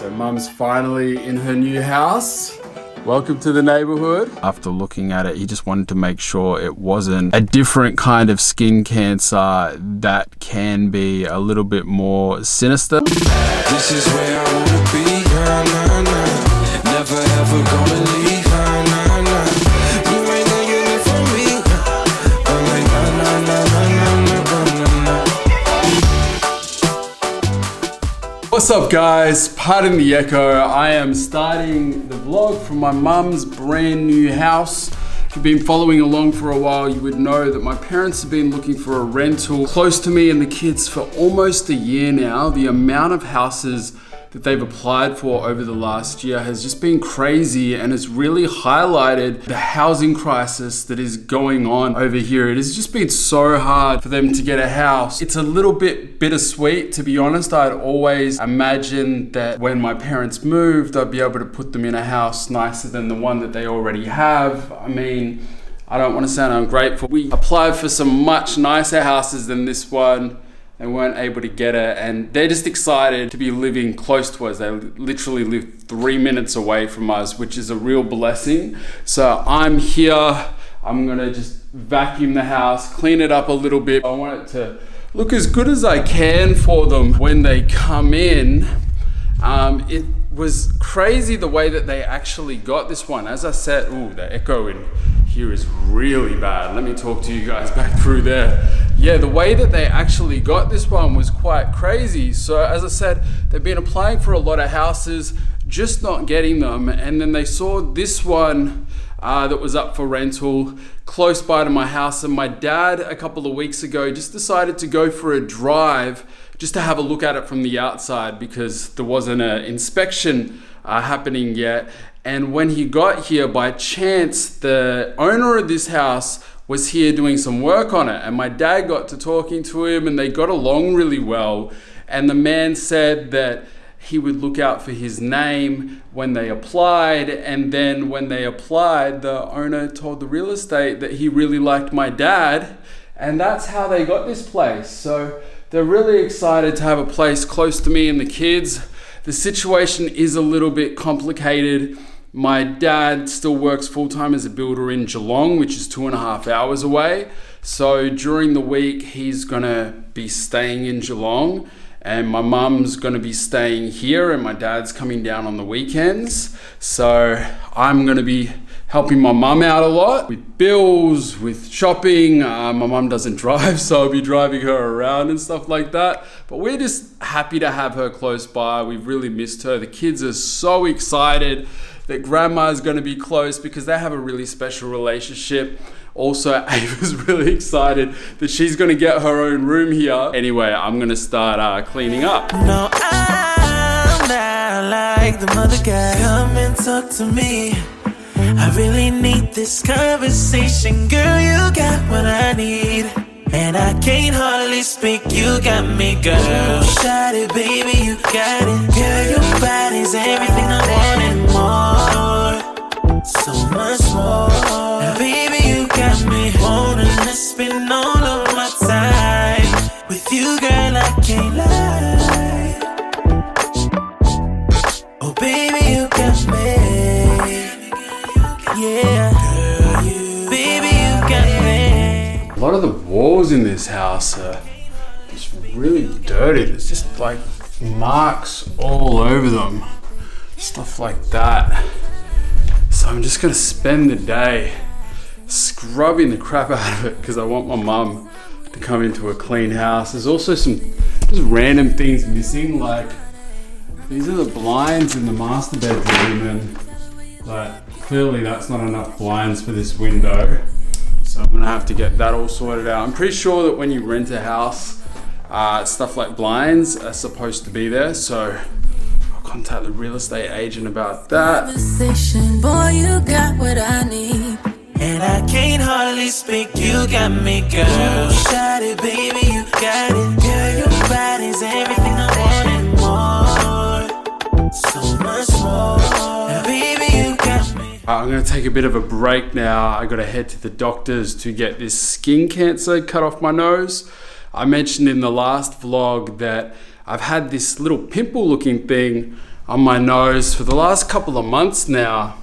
So Mum's finally in her new house. Welcome to the neighborhood. After looking at it, he just wanted to make sure it wasn't a different kind of skin cancer that can be a little bit more sinister. This is where I wanna be, nah, nah, nah. Never ever gonna leave, nah, nah, nah. You ain't gonna get it from me. I'm like, nah, nah, nah, nah, nah, nah, nah. What's up guys? Pardon the echo. I am starting the vlog from my mum's brand new house. If you've been following along for a while, you would know that my parents have been looking for a rental close to me and the kids for almost a year now. The amount of houses that they've applied for over the last year has just been crazy, and it's really highlighted the housing crisis that is going on over here. It has just been so hard for them to get a house. It's a little bit bittersweet, to be honest. I'd always imagined that when my parents moved, I'd be able to put them in a house nicer than the one that they already have. I mean, I don't want to sound ungrateful. We applied for some much nicer houses than this one. They weren't able to get it, and they're just excited to be living close to us. They literally live 3 minutes away from us, which is a real blessing. So I'm here. I'm gonna just vacuum the house, clean it up a little bit. I want it to look as good as I can for them when they come in. It was crazy the way that they actually got this one. As I said, ooh, the echo in here is really bad. Let me talk to you guys back through there. Yeah, the way that they actually got this one was quite crazy. So as I said, they've been applying for a lot of houses, just not getting them. And then they saw this one that was up for rental close by to my house. And my dad, a couple of weeks ago, just decided to go for a drive just to have a look at it from the outside because there wasn't an inspection happening yet. And when he got here, by chance, the owner of this house was here doing some work on it. And my dad got to talking to him and they got along really well. And the man said that he would look out for his name when they applied. And then when they applied, the owner told the real estate that he really liked my dad. And that's how they got this place. So they're really excited to have a place close to me and the kids. The situation is a little bit complicated. My dad still works full-time as a builder in Geelong, which is 2.5 hours away. So during the week, he's gonna be staying in Geelong, and my mum's gonna be staying here, and my dad's coming down on the weekends. So I'm gonna be helping my mum out a lot with bills, with shopping. My mum doesn't drive, so I'll be driving her around and stuff like that. But we're just happy to have her close by. We've really missed her. The kids are so excited that grandma is going to be close because they have a really special relationship. Also, Ava's really excited that she's going to get her own room here. Anyway, I'm going to start cleaning up. No, I'm not like the mother guy. Come and talk to me. I really need this conversation. Girl, you got what I need. And I can't hardly speak, you got me, girl. Shot it, baby, you got it. Girl, your body's everything I want and more. So much more. Now, baby, you got me wanting to spend all of my time with you, girl, I can't lie. Oh, baby, you got me. Yeah. Baby, you got me. A lot of the walls in this house are just really dirty. There's just like marks all over them, stuff like that. So I'm just gonna spend the day scrubbing the crap out of it because I want my mum to come into a clean house. There's also some just random things missing, like these are the blinds in the master bedroom, and like clearly that's not enough blinds for this window. So I'm gonna have to get that all sorted out. I'm pretty sure that when you rent a house, stuff like blinds are supposed to be there. So I'll contact the real estate agent about that. Conversation, boy, you got what I need. And I can't hardly speak, you got me, girl. Shot it, baby, you got it. Girl, your body's everything I want and more. So much more. Now, baby, you got me. I'm gonna take a bit of a break now. I gotta head to the doctors to get this skin cancer cut off my nose. I mentioned in the last vlog that I've had this little pimple looking thing on my nose for the last couple of months now.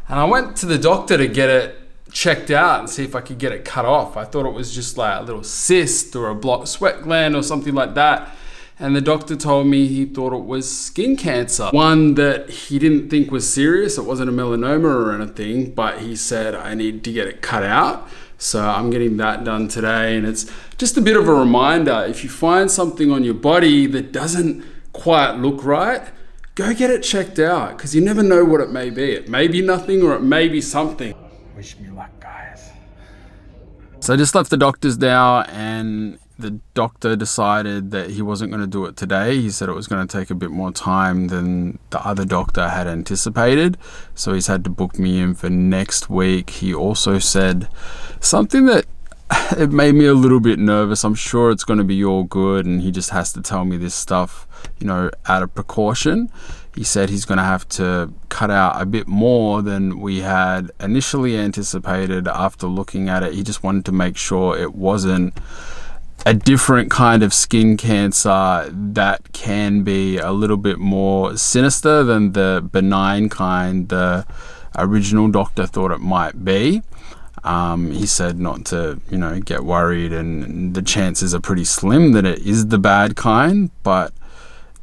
And I went to the doctor to get it checked out and see if I could get it cut off. I thought it was just like a little cyst or a blocked sweat gland or something like that. And the doctor told me he thought it was skin cancer. One that he didn't think was serious. It wasn't a melanoma or anything, but he said I need to get it cut out. So I'm getting that done today. And it's just a bit of a reminder, if you find something on your body that doesn't quite look right, go get it checked out, because you never know what it may be. It may be nothing or it may be something. Wish me luck, guys. So I just left the doctor's now, and the doctor decided that he wasn't going to do it today. He said it was going to take a bit more time than the other doctor had anticipated. So he's had to book me in for next week. He also said something that it made me a little bit nervous. I'm sure it's going to be all good, and he just has to tell me this stuff, out of precaution. He said he's going to have to cut out a bit more than we had initially anticipated after looking at it. He just wanted to make sure it wasn't a different kind of skin cancer that can be a little bit more sinister than the benign kind the original doctor thought it might be. He said not to, get worried, and the chances are pretty slim that it is the bad kind, but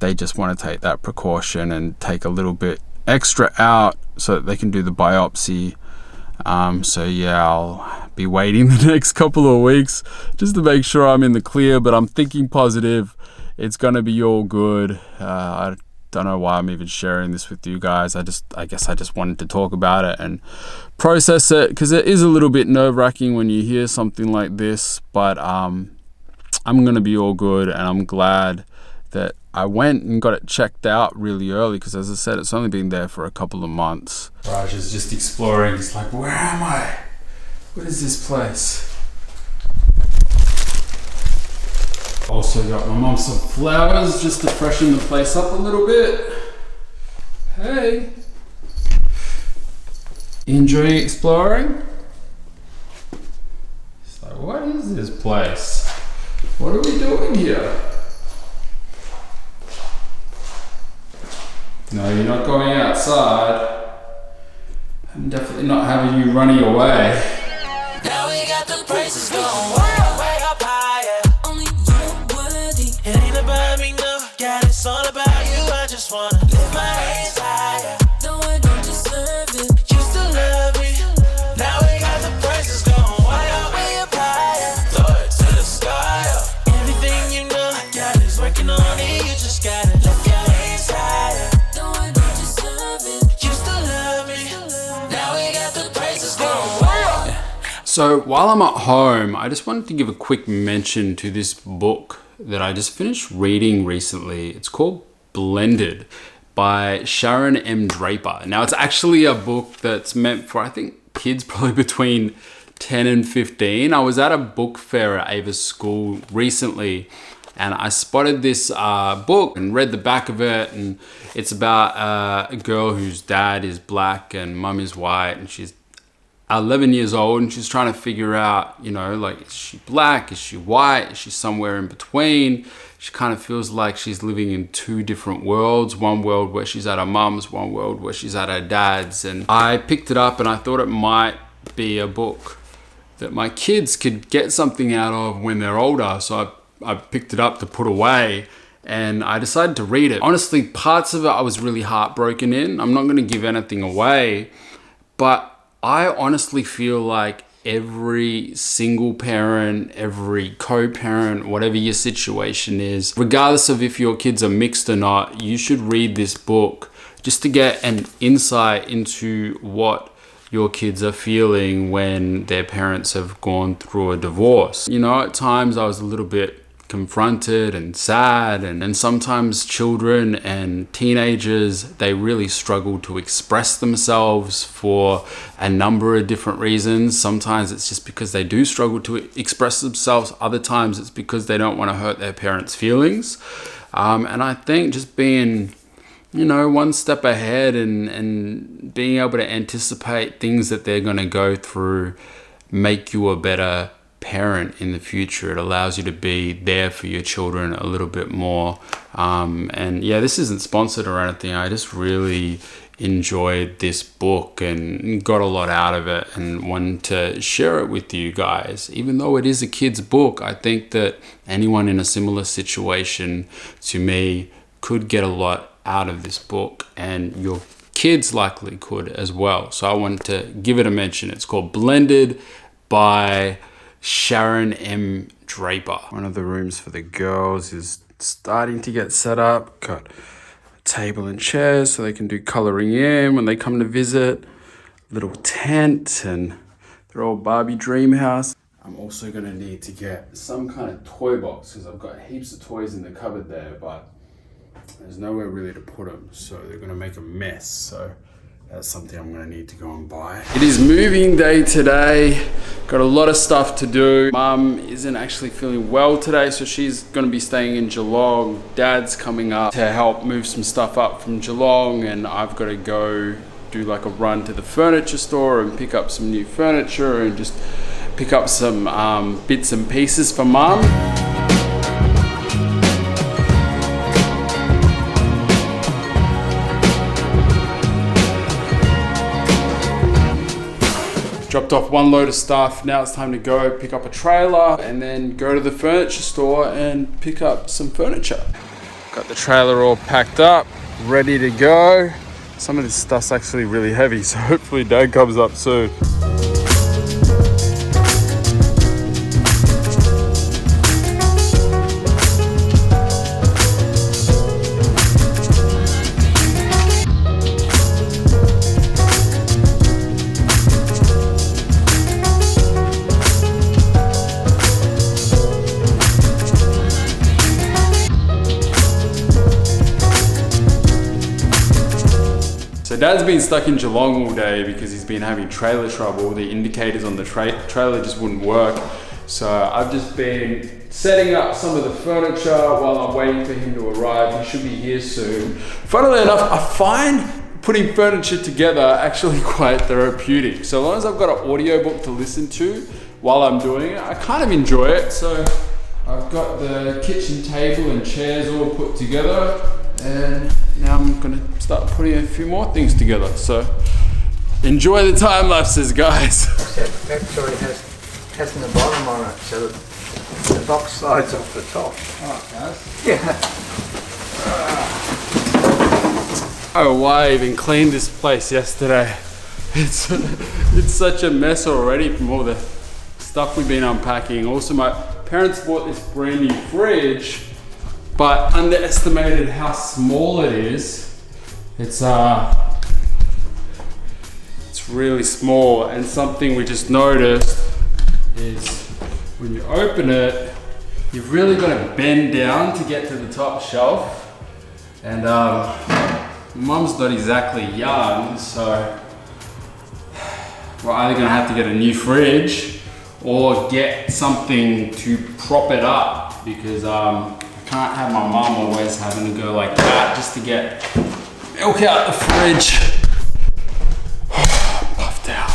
they just want to take that precaution and take a little bit extra out so that they can do the biopsy. I'll be waiting the next couple of weeks just to make sure I'm in the clear, but I'm thinking positive. It's going to be all good. I don't know why I'm even sharing this with you guys. I guess I just wanted to talk about it and process it, because it is a little bit nerve-wracking when you hear something like this, but I'm going to be all good, and I'm glad that I went and got it checked out really early, because as I said, it's only been there for a couple of months. Raj is just exploring. He's like, where am I? What is this place? Also got my mom some flowers just to freshen the place up a little bit. Hey. Enjoying exploring? It's like, what is this place? What are we doing here? No, you're not going outside. I'm definitely not having you running away. Now we got the prices going way up higher. Only you worthy. It ain't about me, no. Yeah, it's all about you. I just wanna lift my hands higher. Though I don't deserve it, you still love me. Now we got the prices going way up higher. Throw it to the sky. Everything you know, God is working on it. You just gotta lift your hands higher. So while I'm at home, I just wanted to give a quick mention to this book that I just finished reading recently. It's called Blended by Sharon M. Draper. Now, it's actually a book that's meant for, I think, kids probably between 10 and 15. I was at a book fair at Ava's school recently, and I spotted this book and read the back of it, and it's about a girl whose dad is black and mum is white, and she's 11 years old, and she's trying to figure out, is she black? Is she white? Is she somewhere in between? She kind of feels like she's living in two different worlds. One world where she's at her mum's, one world where she's at her dad's. And I picked it up, and I thought it might be a book that my kids could get something out of when they're older. So I picked it up to put away, and I decided to read it. Honestly, parts of it I was really heartbroken in. I'm not going to give anything away, but I honestly feel like every single parent, every co-parent, whatever your situation is, regardless of if your kids are mixed or not, you should read this book just to get an insight into what your kids are feeling when their parents have gone through a divorce. At times I was a little bit confronted and sad, and sometimes children and teenagers, they really struggle to express themselves for a number of different reasons. Sometimes it's just because they do struggle to express themselves. Other times it's because they don't want to hurt their parents' feelings. And I think just being, one step ahead and being able to anticipate things that they're going to go through make you a better parent in the future. It allows you to be there for your children a little bit more. And yeah, this isn't sponsored or anything. I just really enjoyed this book and got a lot out of it and wanted to share it with you guys. Even though it is a kid's book, I think that anyone in a similar situation to me could get a lot out of this book, and your kids likely could as well. So I wanted to give it a mention. It's called Blended by Sharon M. Draper. One of the rooms for the girls is starting to get set up. Got a table and chairs so they can do coloring in when they come to visit. Little tent and their old Barbie dream house. I'm also going to need to get some kind of toy box because I've got heaps of toys in the cupboard there, but there's nowhere really to put them, so they're going to make a mess. So that's something I'm going to need to go and buy. It is moving day today. Got a lot of stuff to do. Mum isn't actually feeling well today, so she's going to be staying in Geelong. Dad's coming up to help move some stuff up from Geelong, and I've got to go do like a run to the furniture store and pick up some new furniture and just pick up some bits and pieces for Mum. Dropped off one load of stuff. Now it's time to go pick up a trailer and then go to the furniture store and pick up some furniture. Got the trailer all packed up, ready to go. Some of this stuff's actually really heavy, so hopefully Dad comes up soon. So Dad's been stuck in Geelong all day because he's been having trailer trouble. The indicators on the trailer just wouldn't work. So I've just been setting up some of the furniture while I'm waiting for him to arrive. He should be here soon. Funnily enough, I find putting furniture together actually quite therapeutic. So long as I've got an audiobook to listen to while I'm doing it, I kind of enjoy it. So I've got the kitchen table and chairs all put together, and now I'm gonna start putting a few more things together. So enjoy the time lapses, guys. That actually has the bottom on it, so the box slides off the top. Alright, guys. Yeah. Oh, why I even cleaned this place yesterday. It's such a mess already from all the stuff we've been unpacking. Also, my parents bought this brand new fridge, but underestimated how small it is. It's really small, and something we just noticed is when you open it, you've really got to bend down to get to the top shelf. And Mum's not exactly young, so we're either gonna have to get a new fridge or get something to prop it up, because I can't have my mum always having to go like that just to get milk out the fridge. Puffed out.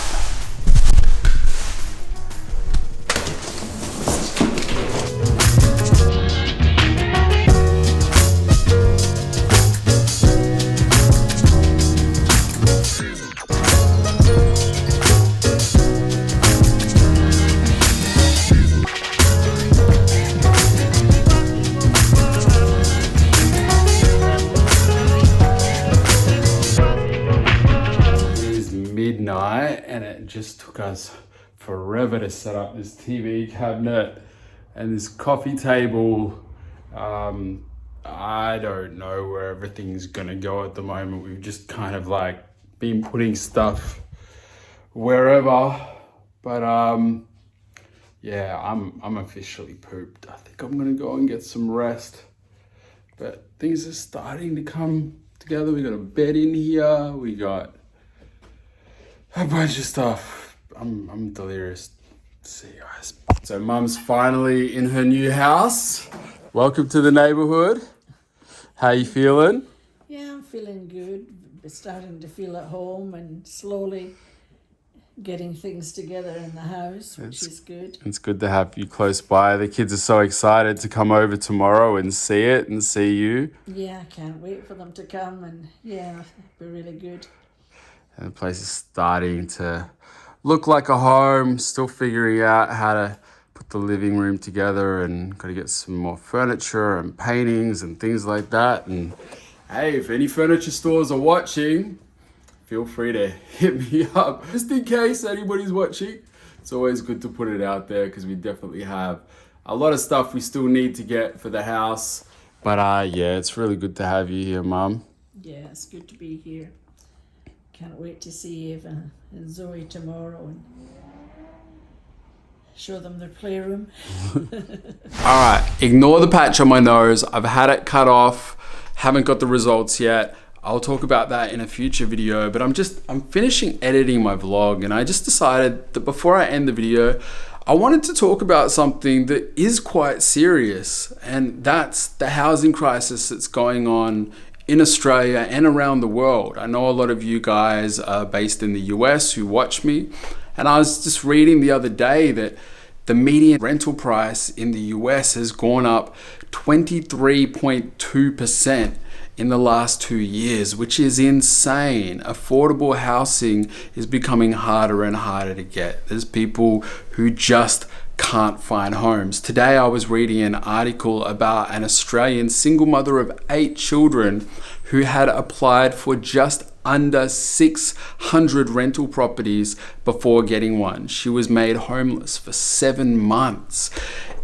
Midnight, and it just took us forever to set up this TV cabinet and this coffee table. I don't know where everything's gonna go at the moment. We've just kind of like been putting stuff wherever, but yeah, I'm officially pooped. I think I'm gonna go and get some rest, but things are starting to come together. We got a bed in here, we got a bunch of stuff. I'm delirious. See you guys. So Mum's finally in her new house. Welcome to the neighborhood. How you feeling? Yeah, I'm feeling good. Starting to feel at home and slowly getting things together in the house, which is good. It's good to have you close by. The kids are so excited to come over tomorrow and see it and see you. Yeah, I can't wait for them to come, and yeah, it'll be really good. And the place is starting to look like a home, still figuring out how to put the living room together, and got to get some more furniture and paintings and things like that. And hey, if any furniture stores are watching, feel free to hit me up. Just in case anybody's watching, it's always good to put it out there because we definitely have a lot of stuff we still need to get for the house. But yeah, it's really good to have you here, Mum. Yeah, it's good to be here. Can't wait to see Eva and Zoe tomorrow and show them their playroom. All right, ignore the patch on my nose. I've had it cut off, haven't got the results yet. I'll talk about that in a future video, but I'm finishing editing my vlog, and I just decided that before I end the video, I wanted to talk about something that is quite serious, and that's the housing crisis that's going on in Australia and around the world. I know a lot of you guys are based in the US who watch me, and I was just reading the other day that the median rental price in the US has gone up 23.2% in the last 2 years, which is insane. Affordable housing is becoming harder and harder to get. There's people who just can't find homes. Today I was reading an article about an Australian single mother of 8 children who had applied for just under 600 rental properties before getting one. She was made homeless for 7 months.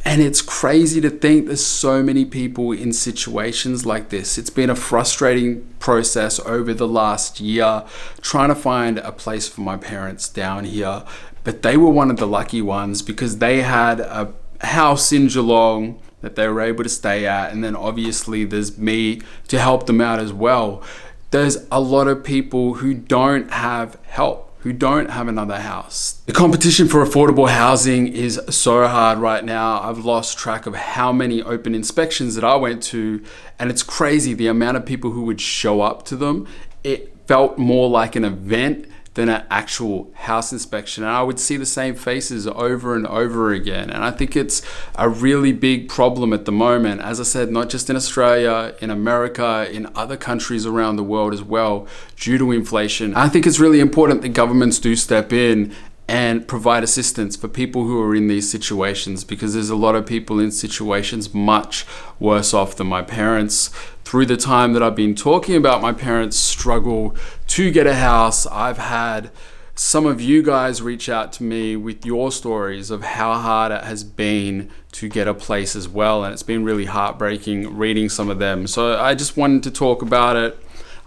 And it's crazy to think there's so many people in situations like this. It's been a frustrating process over the last year trying to find a place for my parents down here. But they were one of the lucky ones because they had a house in Geelong that they were able to stay at. And then obviously there's me to help them out as well. There's a lot of people who don't have help, who don't have another house. The competition for affordable housing is so hard right now. I've lost track of how many open inspections that I went to, and it's crazy the amount of people who would show up to them. It felt more like an event than an actual house inspection. And I would see the same faces over and over again. And I think it's a really big problem at the moment. As I said, not just in Australia, in America, in other countries around the world as well, due to inflation. I think it's really important that governments do step in and provide assistance for people who are in these situations, because there's a lot of people in situations much worse off than my parents. Through the time that I've been talking about my parents' struggle to get a house, I've had some of you guys reach out to me with your stories of how hard it has been to get a place as well, and it's been really heartbreaking reading some of them. So I just wanted to talk about it.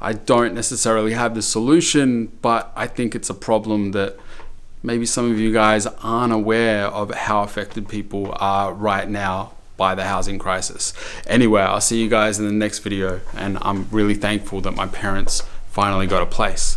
I don't necessarily have the solution, but I think it's a problem that maybe some of you guys aren't aware of how affected people are right now by the housing crisis. Anyway, I'll see you guys in the next video, and I'm really thankful that my parents finally got a place.